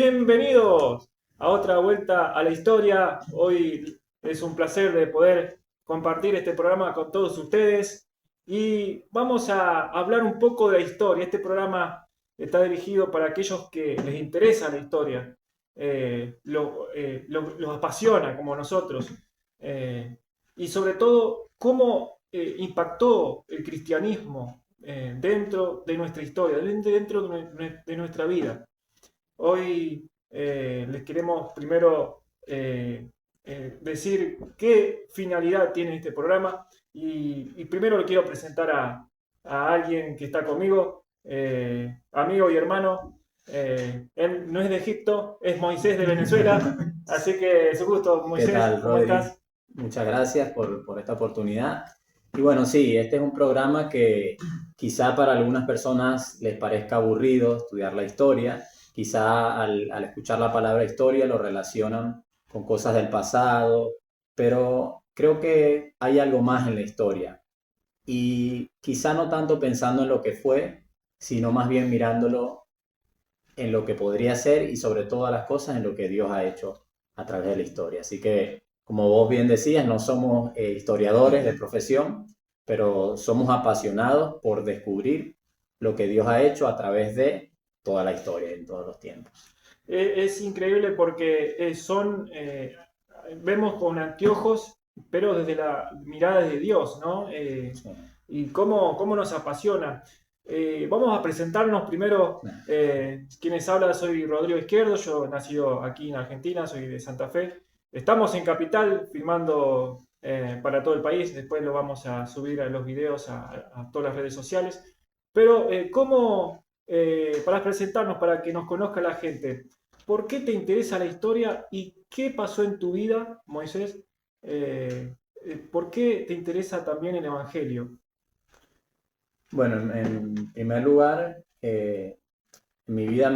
Bienvenidos a otra vuelta a la historia. Hoy es un placer de poder compartir este programa con todos ustedes y vamos a hablar un poco de la historia. Este programa está dirigido para aquellos que les interesa la historia, los apasiona como nosotros, eh, y sobre todo cómo impactó el cristianismo dentro de nuestra historia, dentro de nuestra vida. Hoy les queremos primero decir qué finalidad tiene este programa y primero le quiero presentar a alguien que está conmigo, amigo y hermano. Él no es de Egipto, es Moisés de Venezuela, así que es un gusto, ¿Qué Moisés, tal, ¿cómo Rodri? estás? Muchas gracias por esta oportunidad. Y bueno, sí, este es un programa que quizá para algunas personas les parezca aburrido estudiar la historia. Quizá al escuchar la palabra historia lo relacionan con cosas del pasado, pero creo que hay algo más en la historia. Y quizá no tanto pensando en lo que fue, sino más bien mirándolo en lo que podría ser y sobre todas las cosas en lo que Dios ha hecho a través de la historia. Así que, como vos bien decías, no somos historiadores de profesión, pero somos apasionados por descubrir lo que Dios ha hecho a través de toda la historia en todos los tiempos. Es increíble porque vemos con anteojos, pero desde la mirada de Dios, ¿no? Sí. Y cómo nos apasiona. Vamos a presentarnos primero. Quienes habla, soy Rodrigo Izquierdo, yo nacido aquí en Argentina, soy de Santa Fe. Estamos en Capital filmando para todo el país, después lo vamos a subir a los videos a todas las redes sociales. Pero, para presentarnos, para que nos conozca la gente, ¿por qué te interesa la historia y qué pasó en tu vida, Moisés? ¿Por qué te interesa también el Evangelio? Bueno, en primer lugar, en mi vida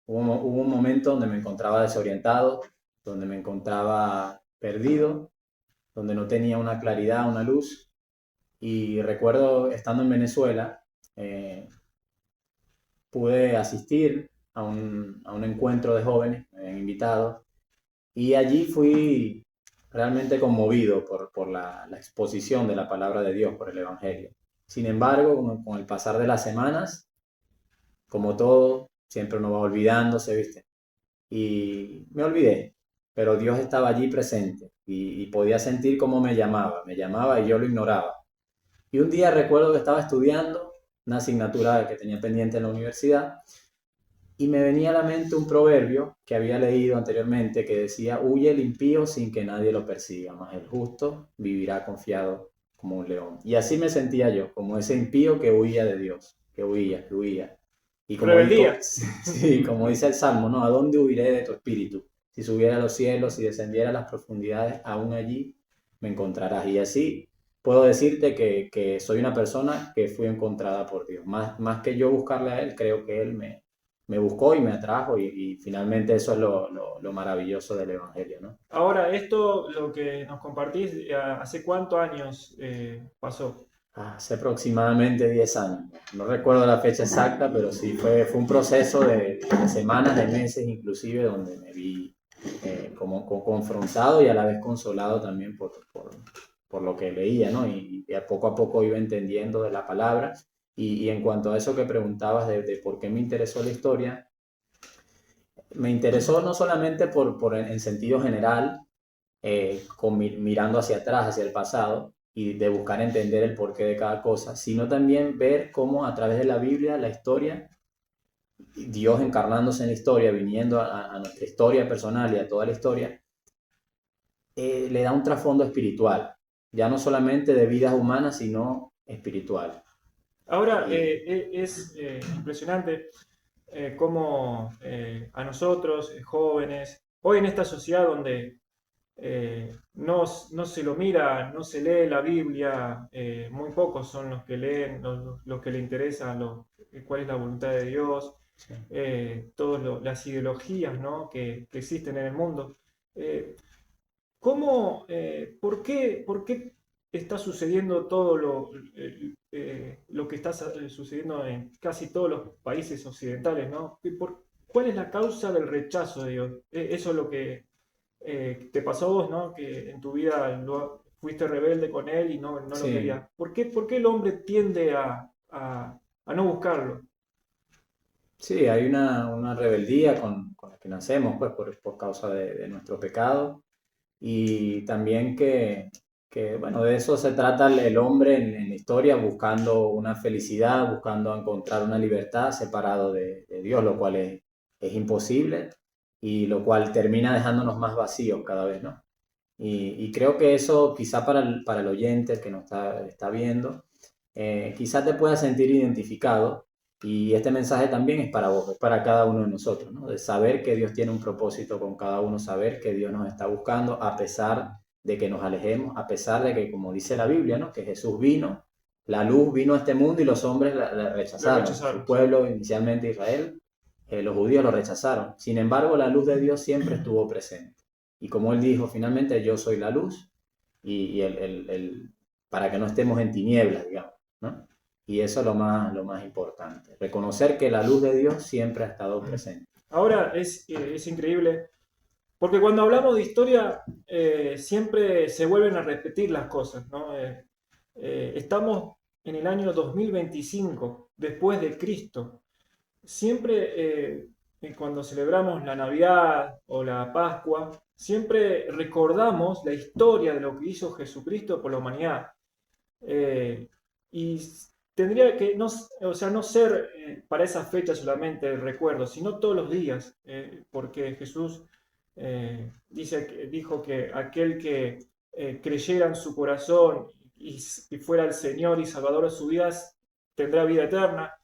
hubo un momento donde me encontraba desorientado, donde me encontraba perdido, donde no tenía una claridad, una luz. Y recuerdo estando en Venezuela, eh, pude asistir a un encuentro de jóvenes, me habían invitado, y allí fui realmente conmovido por la exposición de la palabra de Dios, por el Evangelio. Sin embargo, con el pasar de las semanas, como todo, siempre uno va olvidándose, ¿viste? Y me olvidé, pero Dios estaba allí presente y podía sentir cómo me llamaba y yo lo ignoraba. Y un día recuerdo que estaba estudiando una asignatura que tenía pendiente en la universidad y me venía a la mente un proverbio que había leído anteriormente que decía, huye el impío sin que nadie lo persiga, mas el justo vivirá confiado como un león. Y así me sentía yo, como ese impío que huía de Dios, que huía, que huía. Y Rebeldía. sí, como dice el Salmo, ¿no? ¿A dónde huiré de tu espíritu? Si subiera a los cielos, si descendiera a las profundidades, aún allí me encontrarás. Y así puedo decirte que soy una persona que fui encontrada por Dios. Más que yo buscarle a Él, creo que Él me buscó y me atrajo y finalmente eso es lo maravilloso del Evangelio, ¿no? Ahora, esto, lo que nos compartís, ¿hace cuántos años pasó? Hace aproximadamente 10 años. No recuerdo la fecha exacta, pero sí fue un proceso de semanas, de meses inclusive, donde me vi como confrontado y a la vez consolado también por lo que leía, ¿no? Y a poco iba entendiendo de la palabra. Y en cuanto a eso que preguntabas de por qué me interesó la historia, me interesó no solamente en sentido general, mirando hacia atrás, hacia el pasado, y de buscar entender el porqué de cada cosa, sino también ver cómo a través de la Biblia, la historia, Dios encarnándose en la historia, viniendo a nuestra historia personal y a toda la historia, le da un trasfondo espiritual, ya no solamente de vidas humanas, sino espiritual. Ahora, Y es impresionante cómo a nosotros, jóvenes, hoy en esta sociedad donde no se lo mira, no se lee la Biblia, muy pocos son los que leen, los que le interesan cuál es la voluntad de Dios, sí. todas las ideologías, ¿no?, que existen en el mundo. Eh, por qué está sucediendo todo lo que está sucediendo en casi todos los países occidentales, ¿no? ¿cuál es la causa del rechazo de Dios? Eso es lo que te pasó a vos, ¿no? Que en tu vida fuiste rebelde con Él y no lo Sí, querías. Por qué el hombre tiende a no buscarlo? sí, hay una rebeldía con la que nacemos, pues, por causa de nuestro pecado. Y también bueno, de eso se trata el hombre en la historia, buscando una felicidad, buscando encontrar una libertad separado de Dios, lo cual es imposible y lo cual termina dejándonos más vacíos cada vez, ¿no? Y creo que eso quizá para el oyente que nos está viendo, quizá te pueda sentir identificado y este mensaje también es para vos, es para cada uno de nosotros, ¿no? De saber que Dios tiene un propósito con cada uno, saber que Dios nos está buscando a pesar de que nos alejemos, a pesar de que, como dice la Biblia, ¿no? Que Jesús vino, la luz vino a este mundo y los hombres la Lo rechazaron. Su rechazaron, sí. pueblo, inicialmente Israel, los judíos lo rechazaron. Sin embargo, la luz de Dios siempre estuvo presente. Y como él dijo, finalmente yo soy la luz y para que no estemos en tinieblas, digamos, ¿no? Y eso es lo más importante, reconocer que la luz de Dios siempre ha estado presente. Ahora es increíble, porque cuando hablamos de historia siempre se vuelven a repetir las cosas, ¿no? Estamos en el año 2025 después de Cristo. Siempre cuando celebramos la Navidad o la Pascua, siempre recordamos la historia de lo que hizo Jesucristo por la humanidad. Y tendría que no, o sea, no ser para esa fecha solamente el recuerdo, sino todos los días, porque Jesús dijo que aquel que creyera en su corazón y fuera el Señor y Salvador de sus vidas tendrá vida eterna.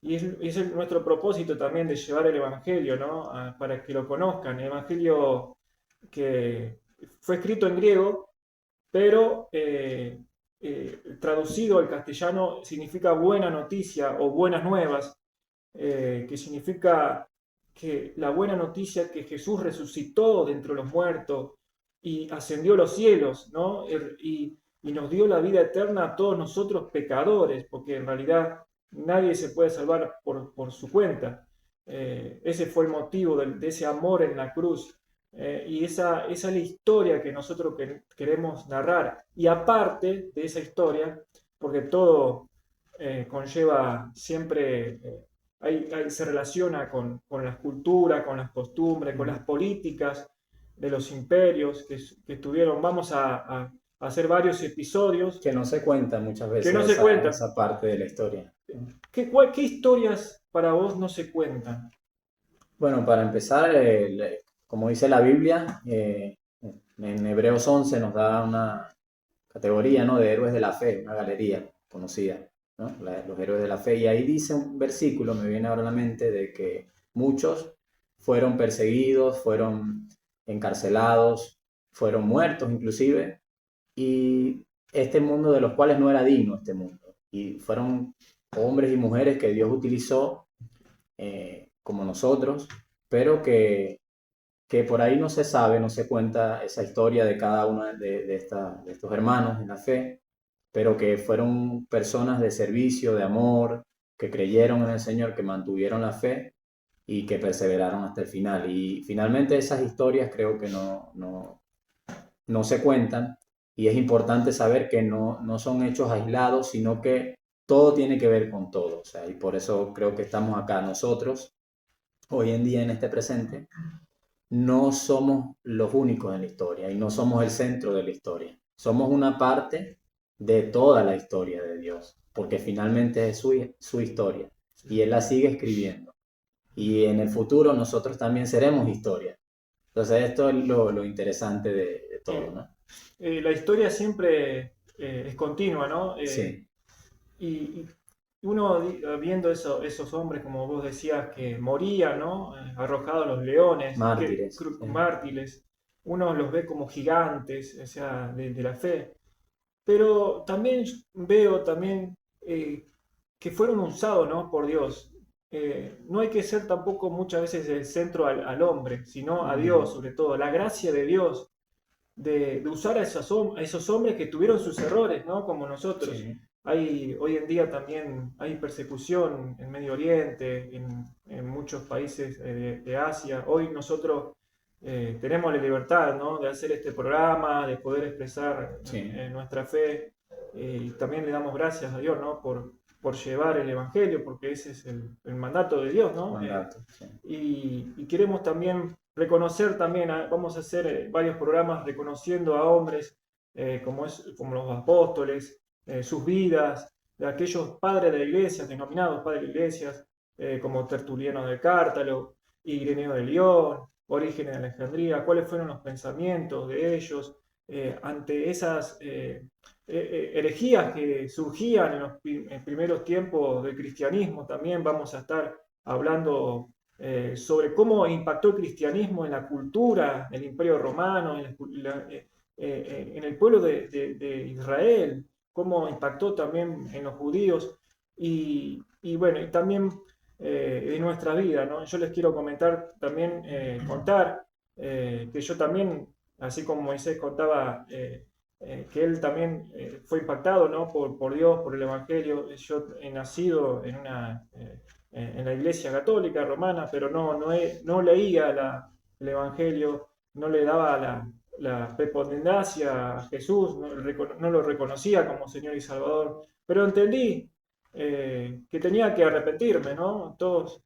Y es nuestro propósito también de llevar el Evangelio, ¿no? Para que lo conozcan. El Evangelio que fue escrito en griego, pero traducido al castellano significa buena noticia o buenas nuevas, que significa que la buena noticia que Jesús resucitó de entre los muertos y ascendió a los cielos, ¿no? Y nos dio la vida eterna a todos nosotros pecadores, porque en realidad nadie se puede salvar por su cuenta. Ese fue el motivo de ese amor en la cruz. Y esa es la historia que nosotros queremos narrar. Y aparte de esa historia, porque todo conlleva siempre, se relaciona con las culturas, con las costumbres, con las políticas de los imperios que estuvieron. Vamos a hacer varios episodios Que no se cuenta muchas que veces no se cuentan. esa parte de la historia. ¿Qué historias para vos no se cuentan? Bueno, para empezar, como dice la Biblia, en Hebreos 11 nos da una categoría, ¿no? De héroes de la fe, una galería conocida, ¿no? Los héroes de la fe. Y ahí dice un versículo, me viene ahora a la mente, de que muchos fueron perseguidos, fueron encarcelados, fueron muertos inclusive, y este mundo de los cuales no era digno este mundo. Y fueron hombres y mujeres que Dios utilizó como nosotros, pero que por ahí no se sabe, no se cuenta esa historia de cada uno de estos hermanos en la fe, pero que fueron personas de servicio, de amor, que creyeron en el Señor, que mantuvieron la fe y que perseveraron hasta el final. Y finalmente esas historias creo que no se cuentan y es importante saber que no son hechos aislados, sino que todo tiene que ver con todo. O sea, y por eso creo que estamos acá nosotros, hoy en día en este presente, no somos los únicos en la historia y no somos el centro de la historia. Somos una parte de toda la historia de Dios, porque finalmente es su historia y Él la sigue escribiendo. Y en el futuro nosotros también seremos historia. Entonces esto es lo interesante de todo, ¿no? La historia siempre es continua, ¿no? Sí, Y uno viendo esos hombres, como vos decías, que morían, ¿no? Arrojados a los leones, mártires. Sí. mártires, uno los ve como gigantes, o sea, de la fe. Pero también veo también que fueron usados, ¿no? Por Dios. No hay que ser tampoco muchas veces el centro al hombre, sino a Dios, sobre todo. La gracia de Dios de usar a esos hombres que tuvieron sus errores, ¿no? Como nosotros. Sí. hoy en día también hay persecución en Medio Oriente, en muchos países de Asia. Hoy nosotros tenemos la libertad, ¿no?, de hacer este programa, de poder expresar Sí, nuestra fe, y también le damos gracias a Dios, ¿no?, por llevar el Evangelio, porque ese es el mandato de Dios, ¿no? mandato, sí. Y queremos también reconocer también, vamos a hacer varios programas reconociendo a hombres como los apóstoles, sus vidas, de aquellos padres de la iglesia, denominados padres de iglesias, como Tertuliano de Cártalo, Ireneo de León, Orígenes de Alejandría, cuáles fueron los pensamientos de ellos ante esas herejías que surgían en los primeros tiempos del cristianismo. También vamos a estar hablando sobre cómo impactó el cristianismo en la cultura del Imperio Romano, en el pueblo de Israel, cómo impactó también en los judíos y bueno, y también de nuestra vida, ¿no? Yo les quiero comentar también, contar que yo también, así como Moisés contaba, que él también fue impactado, ¿no?, por Dios, por el Evangelio. Yo he nacido en la iglesia católica romana, pero no leía el Evangelio, no le daba la preponderancia a Jesús, no lo reconocía como Señor y Salvador, pero entendí que tenía que arrepentirme, ¿no? Todos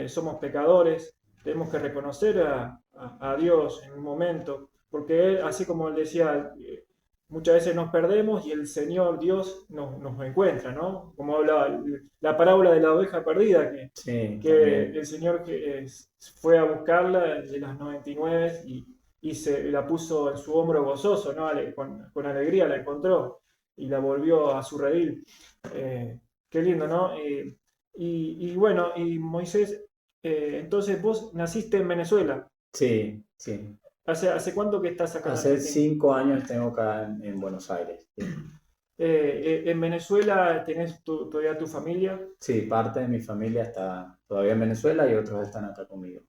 somos pecadores, tenemos que reconocer a Dios en un momento, porque Él, así como Él decía, muchas veces nos perdemos y el Señor Dios nos encuentra, ¿no? Como hablaba la parábola de la oveja perdida, Sí, que también. el Señor fue a buscarla de las 99 y se la puso en su hombro gozoso, ¿no? Con alegría la encontró y la volvió a su redil. Qué lindo, ¿no? Y bueno, y Moisés, entonces vos naciste en Venezuela. Sí, sí. ¿Hace cuánto que estás acá en Hace Argentina? 5 años tengo acá en Buenos Aires. Sí. En Venezuela tenés todavía tu familia. Sí, parte de mi familia está todavía en Venezuela y otros están acá conmigo.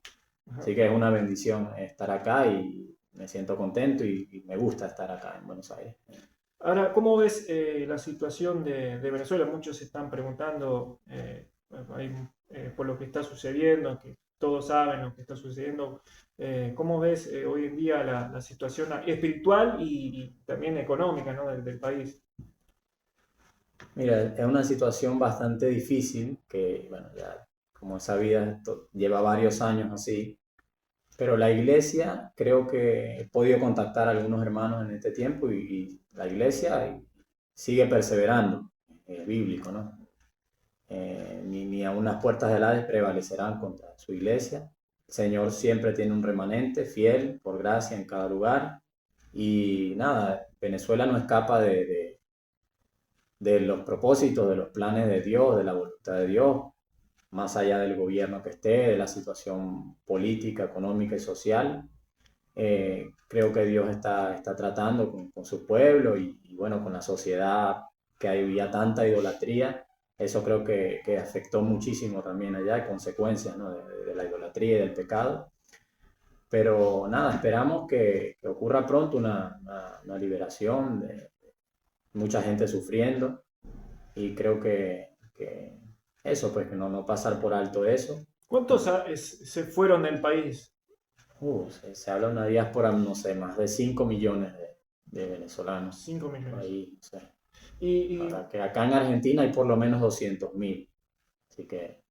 Ajá. Así que es una bendición estar acá y me siento contento y me gusta estar acá en Buenos Aires. Ahora, ¿cómo ves la situación de Venezuela? Muchos se están preguntando por lo que está sucediendo, que todos saben lo que está sucediendo. ¿Cómo ves hoy en día la situación espiritual y también económica, ¿no?, del país? Mira, es una situación bastante difícil que, bueno, ya como esa vida lleva varios años así, pero la iglesia, creo que he podido contactar a algunos hermanos en este tiempo y la iglesia sigue perseverando, es bíblico, ¿no? Ni aun las puertas del Hades prevalecerán contra su iglesia. El Señor siempre tiene un remanente fiel, por gracia, en cada lugar. Y nada, Venezuela no escapa de los propósitos, de los planes de Dios, de la voluntad de Dios, más allá del gobierno que esté, de la situación política, económica y social. Creo que Dios está tratando con su pueblo y bueno, con la sociedad que había tanta idolatría. Eso creo que afectó muchísimo también allá, hay consecuencias, ¿no?, de la idolatría y del pecado. Pero nada, esperamos que ocurra pronto una liberación de mucha gente sufriendo y creo que eso, pues que no pasar por alto eso. ¿Cuántos se fueron del país? Se habla de una diáspora, no sé, más de 5 millones de venezolanos 5 millones. ahí. O sea, Y, para que acá en Argentina hay por lo menos 200.000, así que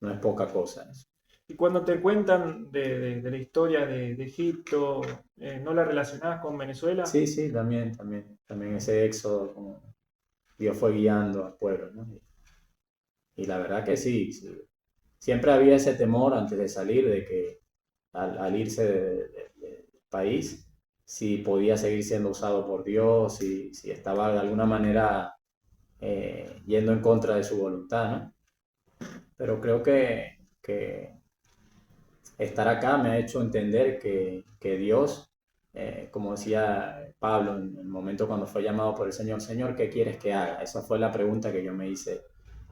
no es poca cosa eso. y cuando te cuentan de la historia de Egipto, ¿no la relacionás con Venezuela? Sí, sí, también ese éxodo, como Dios fue guiando al pueblo, ¿no? Y la verdad que sí, sí. Siempre había ese temor antes de salir de que al irse del país, si podía seguir siendo usado por Dios, si estaba de alguna manera yendo en contra de su voluntad, ¿no? Pero creo que estar acá me ha hecho entender que Dios, como decía Pablo en el momento cuando fue llamado por el Señor, Señor, ¿qué quieres que haga? Esa fue la pregunta que yo me hice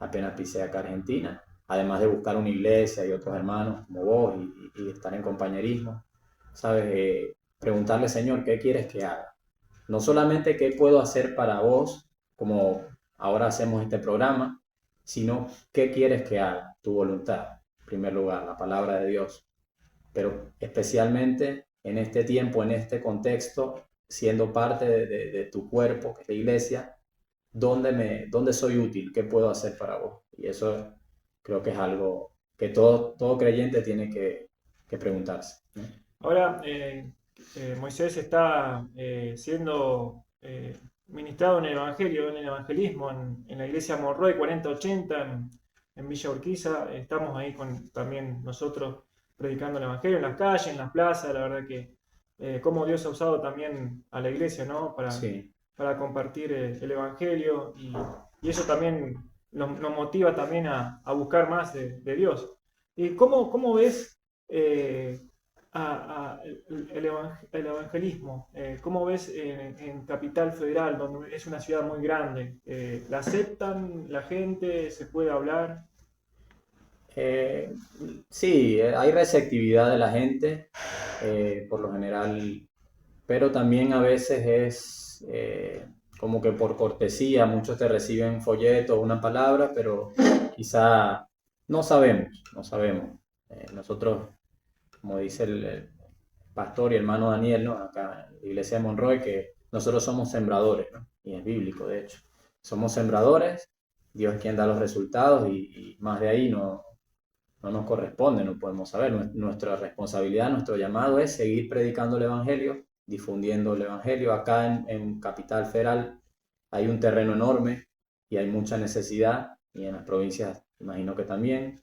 apenas pisé acá a Argentina, además de buscar una iglesia y otros hermanos como vos y estar en compañerismo, ¿sabes? Preguntarle, Señor, ¿qué quieres que haga? No solamente qué puedo hacer para vos como ahora hacemos este programa, sino qué quieres que haga, tu voluntad, en primer lugar, la palabra de Dios. Pero especialmente en este tiempo, en este contexto, siendo parte de tu cuerpo, que es la iglesia, ¿dónde soy útil? ¿Qué puedo hacer para vos? Y eso creo que es algo que todo creyente tiene que preguntarse, ¿no? Ahora, Moisés está siendo ministrado en el Evangelio, en el evangelismo, en la iglesia Monroy 4080 en Villa Urquiza. Estamos ahí también nosotros predicando el Evangelio en las calles, en las plazas. La verdad que cómo Dios ha usado también a la iglesia, ¿no? Sí. Para compartir el Evangelio y eso también nos motiva también a buscar más de Dios. ¿Y cómo ves el evangelismo? ¿Cómo ves en Capital Federal, donde es una ciudad muy grande? ¿La aceptan la gente? ¿Se puede hablar? Eh, sí, hay receptividad de la gente, por lo general, pero también a veces es como que por cortesía, muchos te reciben folletos, una palabra, pero quizá no sabemos. Nosotros, como dice el pastor y hermano Daniel, ¿no? Acá en la iglesia de Monroy, que nosotros somos sembradores, ¿no? Y es bíblico, de hecho. Somos sembradores, Dios es quien da los resultados y más de ahí no nos corresponde, no podemos saber. Nuestra responsabilidad, nuestro llamado es seguir predicando el Evangelio, difundiendo el Evangelio. Acá en Capital Federal hay un terreno enorme y hay mucha necesidad, y en las provincias imagino que también.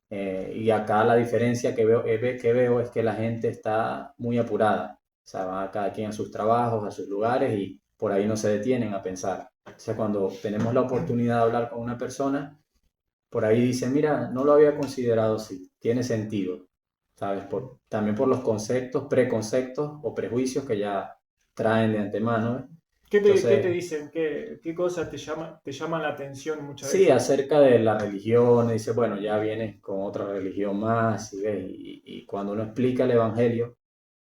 Y acá la diferencia que veo es que la gente está muy apurada. O sea, va cada quien a sus trabajos, a sus lugares y por ahí no se detienen a pensar. O sea, cuando tenemos la oportunidad de hablar con una persona, por ahí dicen, mira, no lo había considerado así, tiene sentido, ¿sabes? También por los conceptos, preconceptos o prejuicios que ya traen de antemano, ¿eh? ¿Qué te Entonces, dicen? ¿Qué cosas te llaman la atención muchas sí, veces? acerca de la religión, dice, bueno, ya vienes con otra religión más, y, ves, y cuando uno explica el Evangelio,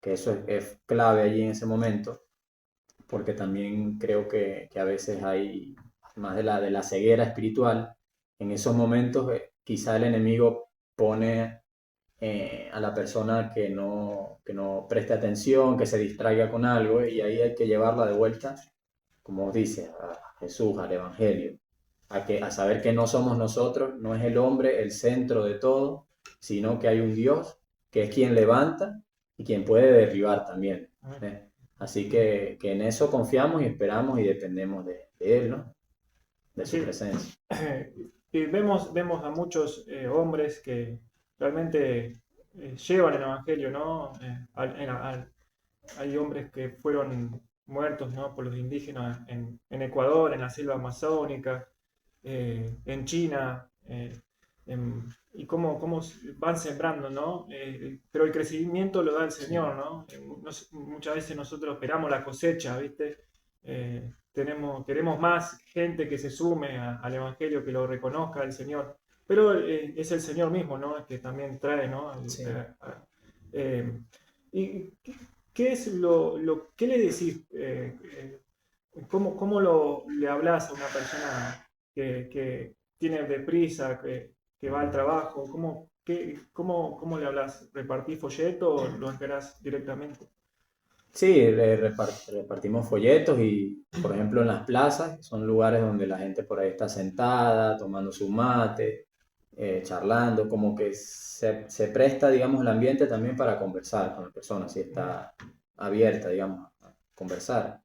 que eso es clave allí en ese momento, porque también creo que a veces hay más de la ceguera espiritual, en esos momentos quizá el enemigo pone a la persona que no preste atención, que se distraiga con algo, y ahí hay que llevarla de vuelta, como dice, a Jesús, al Evangelio, a saber que no somos nosotros, no es el hombre el centro de todo, sino que hay un Dios que es quien levanta y quien puede derribar también, ¿eh? Así que en eso confiamos y esperamos y dependemos de Él, ¿no? De su Sí. presencia. Y vemos a muchos hombres que realmente llevan el Evangelio, ¿no? Hay hombres que fueron muertos, ¿no? Por los indígenas en Ecuador, en la selva amazónica, en China, y cómo van sembrando, ¿no? Pero el crecimiento lo da el Sí, Señor, ¿no? Muchas veces nosotros esperamos la cosecha, ¿viste? Queremos más gente que se sume al Evangelio, que lo reconozca el Señor. Pero es el Señor mismo, ¿no? El que también trae, ¿no? sí. Eh, ¿Y qué es qué le decís? ¿Cómo le hablas a una persona que tiene deprisa, que va al trabajo? ¿Cómo le hablas? ¿Repartís folleto o lo encarás directamente? Sí, repartimos folletos y, por ejemplo, en las plazas, que son lugares donde la gente por ahí está sentada, tomando su mate, charlando, como que se presta, digamos, el ambiente también para conversar con la persona, si está abierta, digamos, a conversar.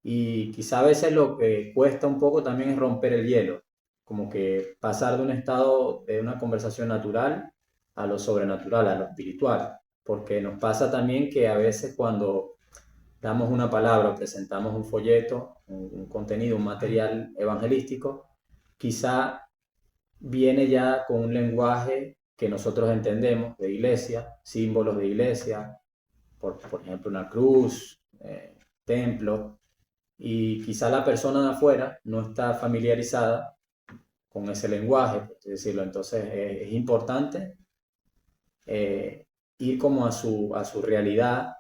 Y quizá a veces lo que cuesta un poco también es romper el hielo, como que pasar de un estado de una conversación natural a lo sobrenatural, a lo espiritual, porque nos pasa también que a veces cuando damos una palabra o presentamos un folleto, un contenido, un material evangelístico, quizá viene ya con un lenguaje que nosotros entendemos de iglesia, símbolos de iglesia, por ejemplo una cruz, templo, y quizá la persona de afuera no está familiarizada con ese lenguaje, por así decirlo. Entonces es importante ir como a su realidad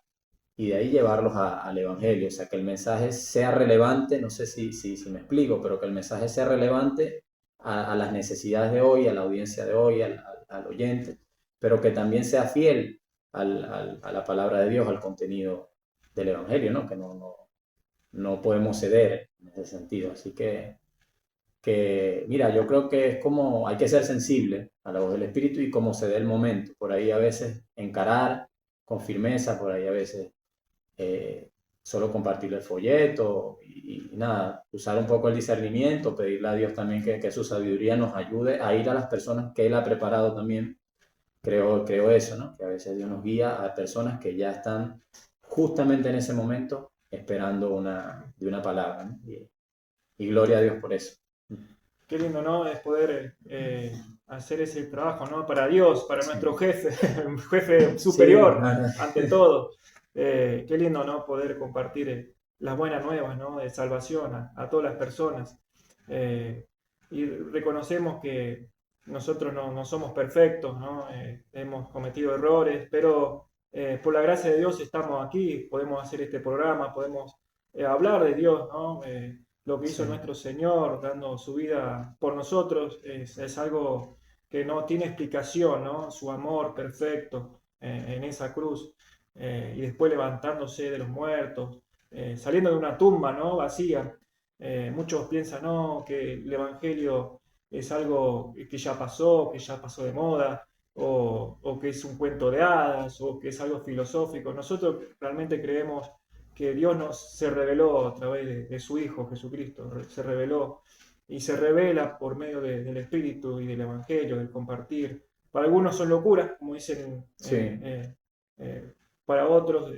y de ahí llevarlos al Evangelio, o sea, que el mensaje sea relevante, no sé si me explico, pero que el mensaje sea relevante a las necesidades de hoy, a la audiencia de hoy, al oyente, pero que también sea fiel a la palabra de Dios, al contenido del Evangelio, ¿no? Que no podemos ceder en ese sentido. Así que, mira, yo creo que es como, hay que ser sensible a la voz del Espíritu y cómo se dé el momento. Por ahí a veces encarar con firmeza, por ahí a veces eh, solo compartir el folleto y nada, usar un poco el discernimiento, pedirle a Dios también que su sabiduría nos ayude a ir a las personas que Él ha preparado también. Creo eso, ¿no? Que a veces Dios nos guía a personas que ya están justamente en ese momento esperando de una palabra, ¿no? Y gloria a Dios por eso. Qué lindo, ¿no? Es poder hacer ese trabajo, ¿no? Para Dios, para nuestro jefe, un jefe superior, Sí, ante todo. Qué lindo, ¿no? Poder compartir las buenas nuevas, ¿no? De salvación a todas las personas. Y reconocemos que nosotros no somos perfectos, ¿no? Hemos cometido errores, pero por la gracia de Dios estamos aquí, podemos hacer este programa, podemos hablar de Dios, ¿no? Lo que hizo sí, nuestro Señor dando su vida por nosotros es algo que no tiene explicación, ¿no? Su amor perfecto en esa cruz y después levantándose de los muertos, saliendo de una tumba, ¿no? Vacía. Muchos piensan, no, que el Evangelio es algo que ya pasó de moda, o que es un cuento de hadas, o que es algo filosófico. Nosotros realmente creemos que Dios se reveló a través de su Hijo Jesucristo, se reveló y se revela por medio del Espíritu y del Evangelio, del compartir. Para algunos son locuras, como dicen, sí, para otros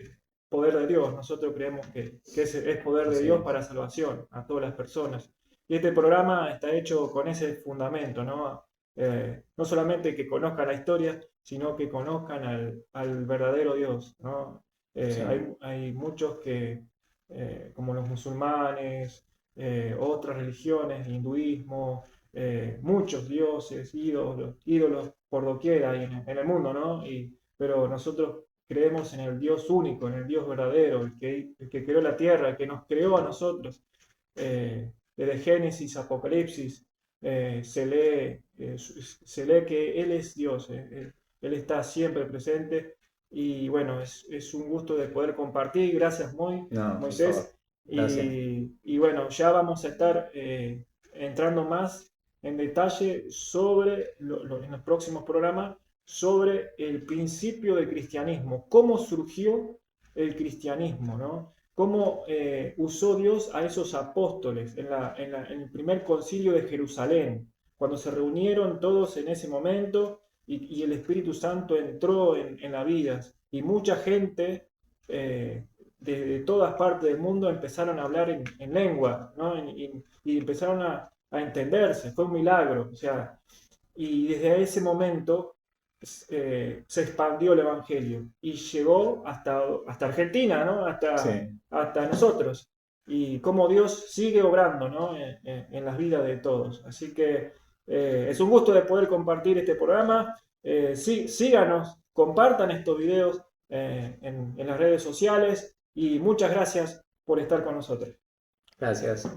poder de Dios. Nosotros creemos que es poder de así Dios es. para salvación a todas las personas. Y este programa está hecho con ese fundamento, ¿no? No solamente que conozcan la historia, sino que conozcan al verdadero Dios, ¿no? Sí, Hay muchos que, como los musulmanes, otras religiones, el hinduismo, muchos dioses, ídolos por doquier hay en el mundo, ¿no? Pero nosotros creemos en el Dios único, en el Dios verdadero, el que creó la tierra, el que nos creó a nosotros. Desde Génesis, Apocalipsis, se lee que Él es Dios, Él está siempre presente y bueno, es un gusto de poder compartir. Gracias, no, por favor. Moisés. Gracias. Y bueno, ya vamos a estar entrando más en detalle en los próximos programas sobre el principio del cristianismo, cómo surgió el cristianismo, ¿no? Cómo usó Dios a esos apóstoles en el primer concilio de Jerusalén, cuando se reunieron todos en ese momento y el Espíritu Santo entró en las vidas y mucha gente de todas partes del mundo empezaron a hablar en lengua, ¿no? Y empezaron a entenderse, fue un milagro, o sea, y desde ese momento se expandió el Evangelio y llegó hasta Argentina, ¿no? Sí, Hasta nosotros. Y cómo Dios sigue obrando, ¿no? En las vidas de todos. Así que es un gusto de poder compartir este programa. Sí, síganos, compartan estos videos en las redes sociales y muchas gracias por estar con nosotros. gracias.